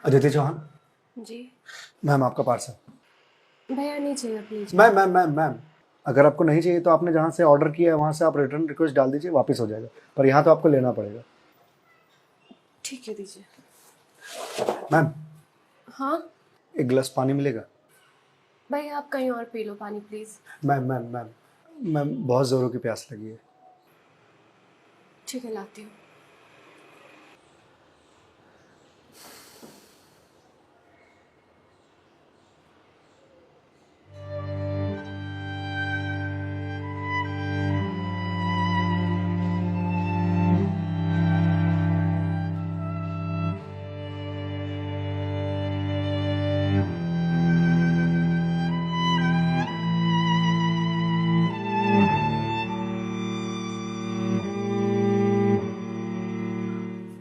अदिति चौहान। जी ma'am आपका parcel. भैया नहीं चाहिए प्लीज। मैम अगर आपको नहीं चाहिए तो आपने जहाँ से ऑर्डर किया है वहाँ से आप रिटर्न रिक्वेस्ट डाल दीजिए, वापस हो जाएगा, पर यहाँ तो आपको लेना पड़ेगा। ठीक है दीजिए। मैम हाँ एक गिलास पानी मिलेगा? भैया आप कहीं और पी लो पानी प्लीज। मैम बहुत ज़ोरों की प्यास लगी है। ठीक है लाती हूँ।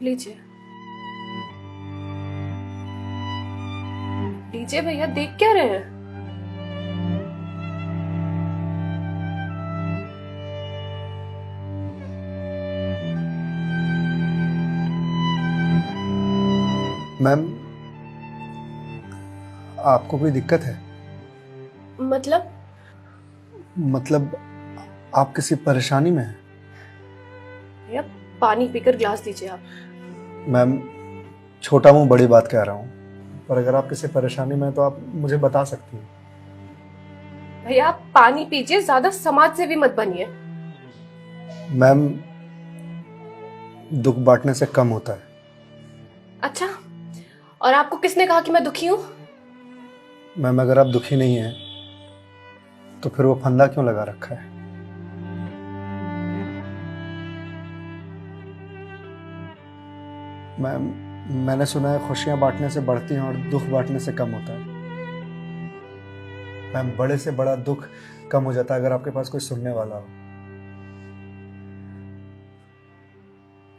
लीजिए लीजिए भैया, देख क्या रहे हैं? मैम आपको कोई दिक्कत है? मतलब आप किसी परेशानी में हैं? भैया पानी पीकर ग्लास दीजिए आप। मैम छोटा मुंह बड़ी बात कह रहा हूँ, पर अगर आप किसी परेशानी में हैं तो आप मुझे बता सकती हैं। भैया आप पानी पीजिए, ज्यादा समाज से भी मत बनिए। मैम दुख बांटने से कम होता है। अच्छा, और आपको किसने कहा कि मैं दुखी हूँ? मैम अगर आप दुखी नहीं हैं तो फिर वो फंदा क्यों लगा रखा है? मैम मैंने सुना है खुशियां बांटने से बढ़ती हैं और दुख बांटने से कम होता है। मैम बड़े से बड़ा दुख कम हो जाता है अगर आपके पास कोई सुनने वाला हो।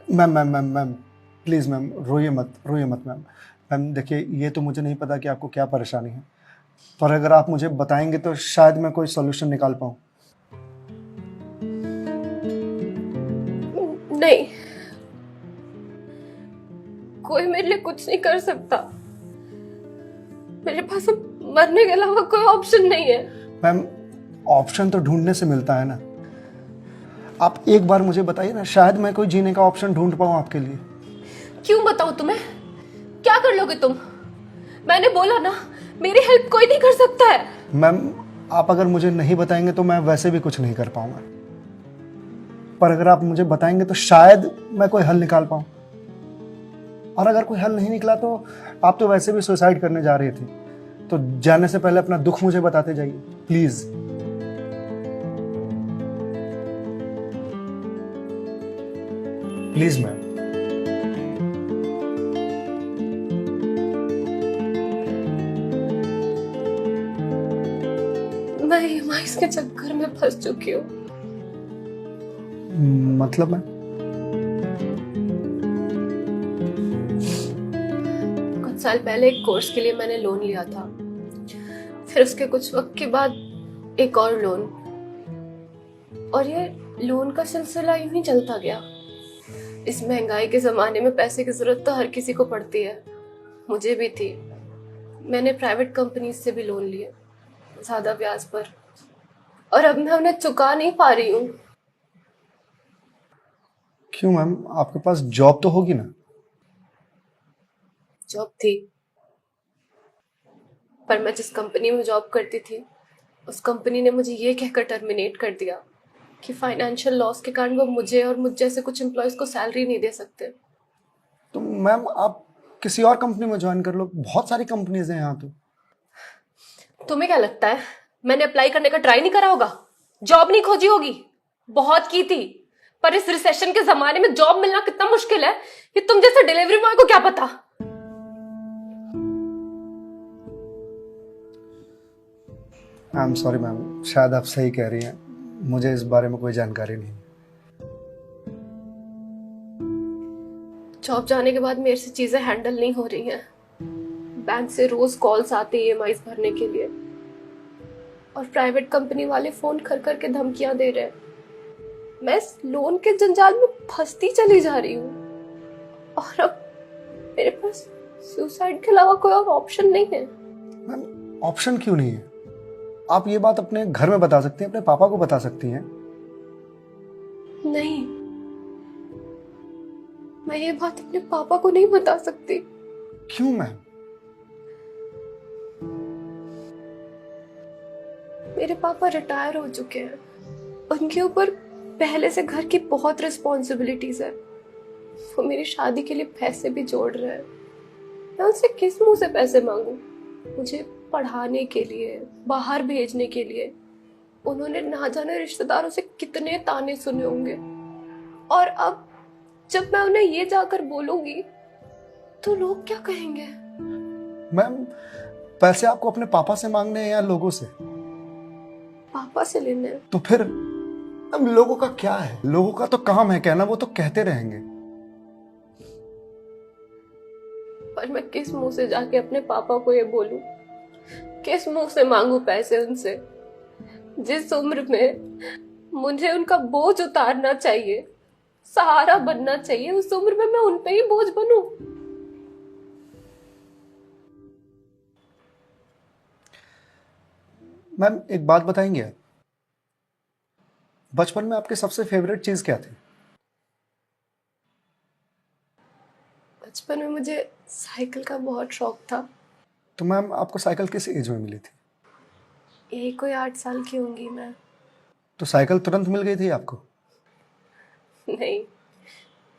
मैम प्लीज मैम रोइए मत मैम। मैम देखिए ये तो मुझे नहीं पता कि आपको क्या परेशानी है, पर अगर आप मुझे बताएंगे तो शायद मैं कोई सॉल्यूशन निकाल पाऊँ। नहीं, कोई मेरे लिए कुछ नहीं कर सकता। मेरे पास अब मरने के अलावा कोई ऑप्शन नहीं है। मैम ऑप्शन तो ढूंढने से मिलता है ना। आप एक बार मुझे बताइए ना, शायद मैं कोई जीने का ऑप्शन ढूंढ पाऊँ आपके लिए। क्यों बताऊं तुम्हें? क्या कर लोगे तुम? मैंने बोला ना, मेरी हेल्प कोई नहीं कर सकता है। मैम आप अगर मुझे नहीं बताएंगे तो मैं वैसे भी कुछ नहीं कर पाऊंगा, पर अगर आप मुझे बताएंगे तो शायद मैं कोई हल निकाल पाऊं। और अगर कोई हल नहीं निकला तो आप तो वैसे भी सुसाइड करने जा रही थी, तो जाने से पहले अपना दुख मुझे बताते जाइए प्लीज। Please ma'am. मैं ईएमआईज़ के चक्कर में फंस चुकी हूँ। मतलब मैं कुछ साल पहले एक कोर्स के लिए मैंने लोन लिया था, फिर उसके कुछ वक्त के बाद एक और लोन, और ये लोन का सिलसिला यूं ही चलता गया। इस महंगाई के जमाने में पैसे की जरूरत तो हर किसी को पड़ती है, मुझे भी थी। मैंने प्राइवेट कंपनी से भी लोन लिए, ज्यादा ब्याज पर, और अब मैं उन्हें चुका नहीं पा रही हूँ। क्यों मैम, आपके पास जॉब तो होगी ना? जॉब थी, पर मैं जिस कंपनी में जॉब करती थी उस कंपनी ने मुझे ये कहकर टर्मिनेट कर दिया कि फाइनेंशियल लॉस के कारण वो मुझे और मुझ जैसे कुछ एम्प्लॉयज को सैलरी नहीं दे सकते। तो मैम आप किसी और कंपनी में ज्वाइन कर लो, बहुत सारी कंपनीज हैं यहाँ तो। तुम्हें क्या लगता है मैंने अप्लाई करने का ट्राई नहीं करा होगा? जॉब नहीं खोजी होगी? बहुत की थी, पर इस रिसेशन के जमाने में जॉब मिलना कितना मुश्किल है ये तुम जैसे डिलीवरी बॉय को क्या पता। आई एम सॉरी मैम, शायद आप सही कह रही हैं, मुझे इस बारे में कोई जानकारी नहीं। जॉब जाने के बाद मेरे से चीजें हैंडल नहीं हो रही हैं। बैंक से रोज कॉल्स आते ईएमआईज़ भरने के लिए, और प्राइवेट कंपनी वाले फोन कर करके धमकियां दे रहे हैं। मैं इस लोन के जंजाल में फंसती चली जा रही हूँ, और अब मेरे पास सुसाइड के अलावा कोई और ऑप्शन नहीं है। मैम ऑप्शन क्यों नहीं है? आप ये बात अपने घर में बता सकती हैं, अपने पापा को बता सकती हैं। नहीं, मैं ये बात अपने पापा को नहीं बता सकती। क्यों मैम? मेरे पापा रिटायर हो चुके हैं, उनके ऊपर पहले से घर की बहुत रिस्पॉन्सिबिलिटीज है। वो मेरी शादी के लिए पैसे भी जोड़ रहे हैं। मैं उनसे किस मुंह से पैसे मांगू? मुझे पढ़ाने के लिए, बाहर भेजने के लिए उन्होंने ना जाने रिश्तेदारों से कितने ताने सुने होंगे। और अब जब मैं उन्हें ये जाकर बोलूंगी तो लोग क्या कहेंगे? मैम पैसे आपको अपने पापा से मांगने हैं या लोगों से? पापा से लेने हैं। तो फिर अब लोगों का क्या है? लोगों का तो काम है कहना, वो तो कहते रहेंगे। पर मैं किस मुंह से जाके अपने पापा को ये बोलूं? किस मुंह से मांगू पैसे उनसे? जिस उम्र में मुझे उनका बोझ उतारना चाहिए, सहारा बनना चाहिए, उस उम्र में मैं उन पे ही बोझ बनूं? मैम एक बात बताएंगे आप? बचपन में आपकी सबसे फेवरेट चीज क्या थी? बचपन में मुझे साइकिल का बहुत शौक था। तो मैम आपको साइकिल किस एज में मिली थी? यही कोई 8 साल की होंगी मैं। तो साइकिल तुरंत मिल गई थी आपको? नहीं,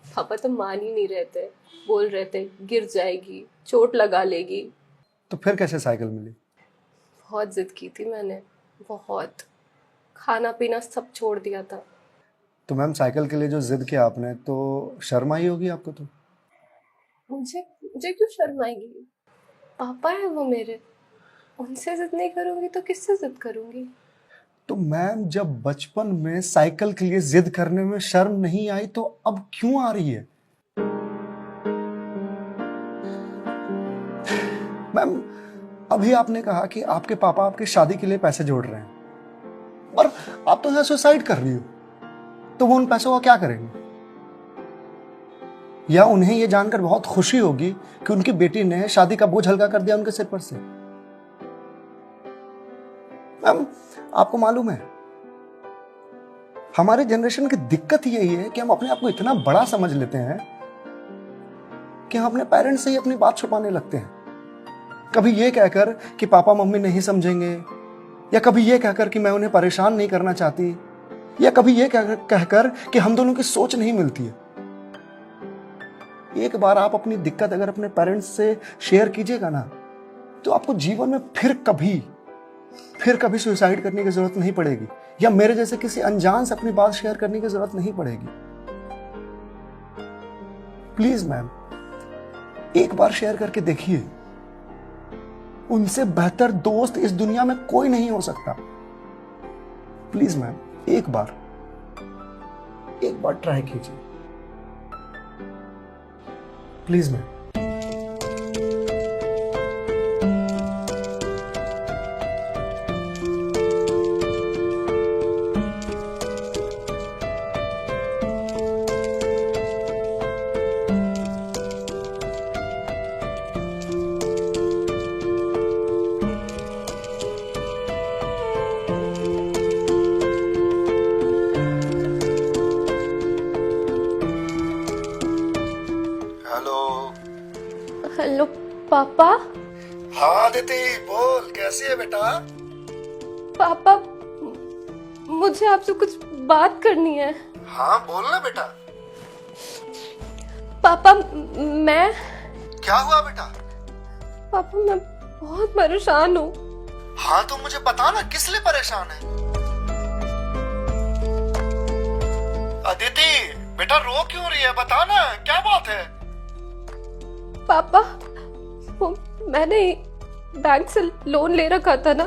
पापा तो मान ही नहीं रहे थे। बोल रहे थे गिर जाएगी, चोट लगा लेगी। तो फिर कैसे साइकिल मिली? बहुत जिद की थी मैंने, बहुत। खाना पीना सब छोड़ दिया था। तो मैम साइकिल के लिए जो जिद किया आपने, तो शर्म आई होगी आपको? तो मुझे मुझे क्यों शर्म आएगी? पापा है वो मेरे, उनसे जिद नहीं करूंगी तो किससे जिद करूंगी? तो मैम जब बचपन में साइकिल के लिए जिद करने में शर्म नहीं आई तो अब क्यों आ रही है? मैम अभी आपने कहा कि आपके पापा आपकी शादी के लिए पैसे जोड़ रहे हैं, और आप तो यहां सुसाइड कर रही हो। तो वो उन पैसों का क्या करेंगे? या उन्हें यह जानकर बहुत खुशी होगी कि उनकी बेटी ने शादी का बोझ हल्का कर दिया उनके सिर पर से। मैम आपको मालूम है, हमारे जनरेशन की दिक्कत यही है कि हम अपने आप को इतना बड़ा समझ लेते हैं कि हम अपने पेरेंट्स से ही अपनी बात छुपाने लगते हैं। कभी ये कहकर कि पापा मम्मी नहीं समझेंगे, या कभी ये कहकर कि मैं उन्हें परेशान नहीं करना चाहती, या कभी ये कहकर कि हम दोनों की सोच नहीं मिलती है। एक बार आप अपनी दिक्कत अगर अपने पेरेंट्स से शेयर कीजिएगा ना, तो आपको जीवन में फिर कभी सुसाइड करने की जरूरत नहीं पड़ेगी, या मेरे जैसे किसी अनजान से अपनी बात शेयर करने की जरूरत नहीं पड़ेगी। प्लीज मैम एक बार शेयर करके देखिए। उनसे बेहतर दोस्त इस दुनिया में कोई नहीं हो सकता। प्लीज मैम एक बार ट्राई कीजिए, प्लीज मैम। हेलो पापा। हाँ अदिति बोल, कैसी है बेटा? पापा मुझे आपसे कुछ बात करनी है। हाँ बोल ना बेटा। पापा मैं क्या हुआ बेटा? पापा मैं बहुत परेशान हूँ। हाँ तो मुझे बता ना, किस लिए परेशान है? अदिति बेटा रो क्यों रही है, बता ना क्या बात है? पापा वो मैंने बैंक से लोन ले रखा था ना,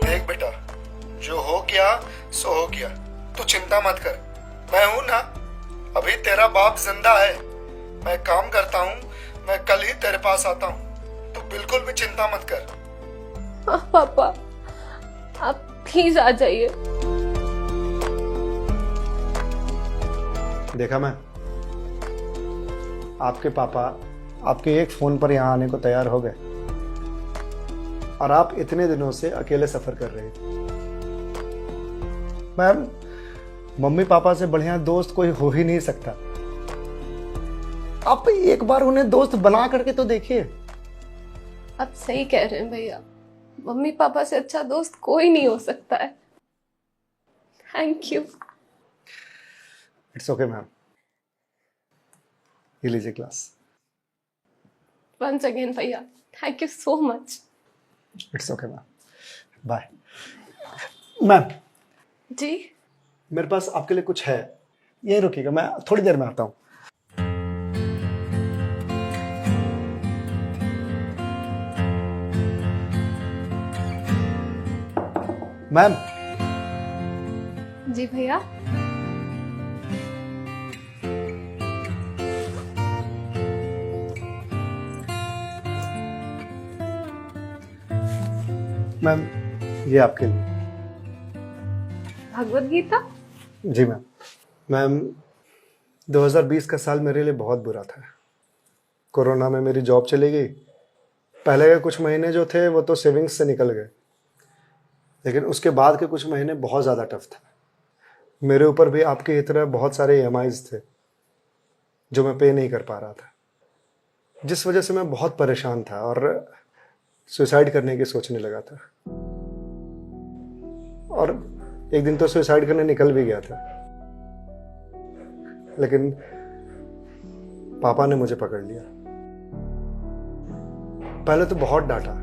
देख बेटा, जो हो गया सो हो गया, तू चिंता मत कर, मैं हूं ना, अभी तेरा बाप जिंदा है, मैं काम करता हूँ, मैं कल ही तेरे पास आता हूँ, तू बिल्कुल भी चिंता मत कर। हाँ पापा, आप प्लीज आ जाइए। देखा मैं, आपके पापा आपके एक फोन पर यहाँ आने को तैयार हो गए और आप इतने दिनों से अकेले सफर कर रहे थे। मैम, मम्मी पापा से बढ़िया दोस्त कोई हो ही नहीं सकता। आप एक बार उन्हें दोस्त बना करके तो देखिए। आप सही कह रहे हैं भैया, मम्मी पापा से अच्छा दोस्त कोई नहीं हो सकता है। Thank you. It's okay ma'am, ये लीजिए क्लास। वंस अगेन भैया, thank you so much. It's okay ma'am, bye. Ma'am ji मेरे पास आपके लिए कुछ है, यही रुकिएगा, मैं थोड़ी देर में आता हूँ। मैम। जी भैया। मैम ये आपके लिए। भगवत गीता? जी मैम। मैम 2020 का साल मेरे लिए बहुत बुरा था। कोरोना में मेरी जॉब चली गई। पहले के कुछ महीने जो थे वो तो सेविंग्स से निकल गए, लेकिन उसके बाद के कुछ महीने बहुत ज़्यादा टफ था। मेरे ऊपर भी आपके तरह बहुत सारे EMIs थे जो मैं पे नहीं कर पा रहा था, जिस वजह से मैं बहुत परेशान था और सुसाइड करने की सोचने लगा था। और एक दिन तो सुसाइड करने निकल भी गया था, लेकिन पापा ने मुझे पकड़ लिया। पहले तो बहुत डांटा,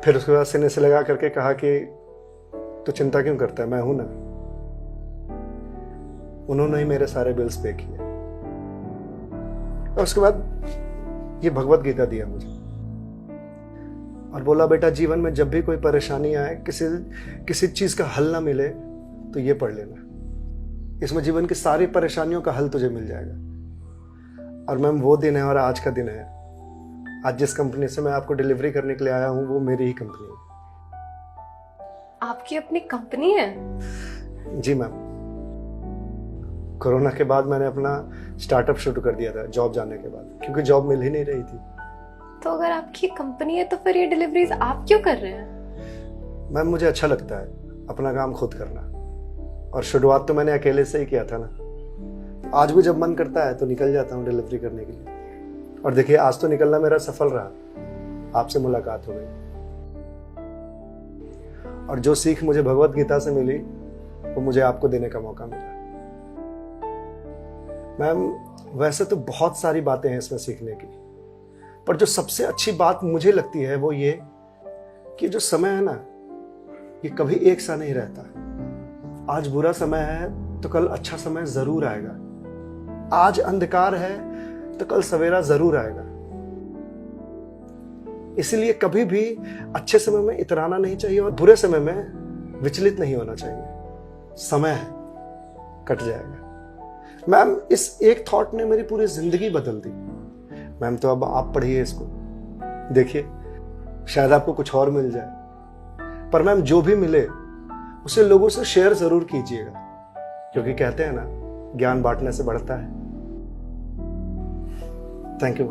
फिर उसके बाद सीने से लगा करके कहा कि तू चिंता क्यों करता है, मैं हूं ना। उन्होंने ही मेरे सारे बिल्स पे किए और उसके बाद ये भगवत गीता दिया मुझे और बोला बेटा जीवन में जब भी कोई परेशानी आए, किसी चीज का हल ना मिले तो ये पढ़ लेना, इसमें जीवन की सारी परेशानियों का हल तुझे मिल जाएगा। और मैम वो दिन है और आज का दिन है। आज जिस कंपनी से मैं आपको डिलीवरी करने के लिए आया हूं वो मेरी ही कंपनी है। आपकी अपनी कंपनी है? जी मैम। कोरोना के बाद मैंने अपना स्टार्टअप शुरू कर दिया था जॉब जाने के बाद, क्योंकि जॉब मिल ही नहीं रही थी। तो अगर आपकी कंपनी है तो फिर ये डिलीवरीज आप क्यों कर रहे हैं? मैम मुझे अच्छा लगता है अपना काम खुद करना, और शुरुआत तो मैंने अकेले से ही किया था ना। आज भी जब मन करता है तो निकल जाता हूँ डिलीवरी करने के लिए। और देखिए आज तो निकलना मेरा सफल रहा, आपसे मुलाकात हो गई और जो सीख मुझे भगवत गीता से मिली वो मुझे आपको देने का मौका मिला। मैम वैसे तो बहुत सारी बातें हैं इसमें सीखने की, पर जो सबसे अच्छी बात मुझे लगती है वो ये कि जो समय है ना ये कभी एक सा नहीं रहता। आज बुरा समय है तो कल अच्छा समय जरूर आएगा। आज अंधकार है तो कल सवेरा जरूर आएगा। इसलिए कभी भी अच्छे समय में इतराना नहीं चाहिए और बुरे समय में विचलित नहीं होना चाहिए। समय है, कट जाएगा। मैम इस एक थॉट ने मेरी पूरी जिंदगी बदल दी। मैम तो अब आप पढ़िए इसको, देखिए शायद आपको कुछ और मिल जाए, पर मैम जो भी मिले उसे लोगों से शेयर जरूर कीजिएगा, क्योंकि कहते हैं ना ज्ञान बांटने से बढ़ता है। Thank you.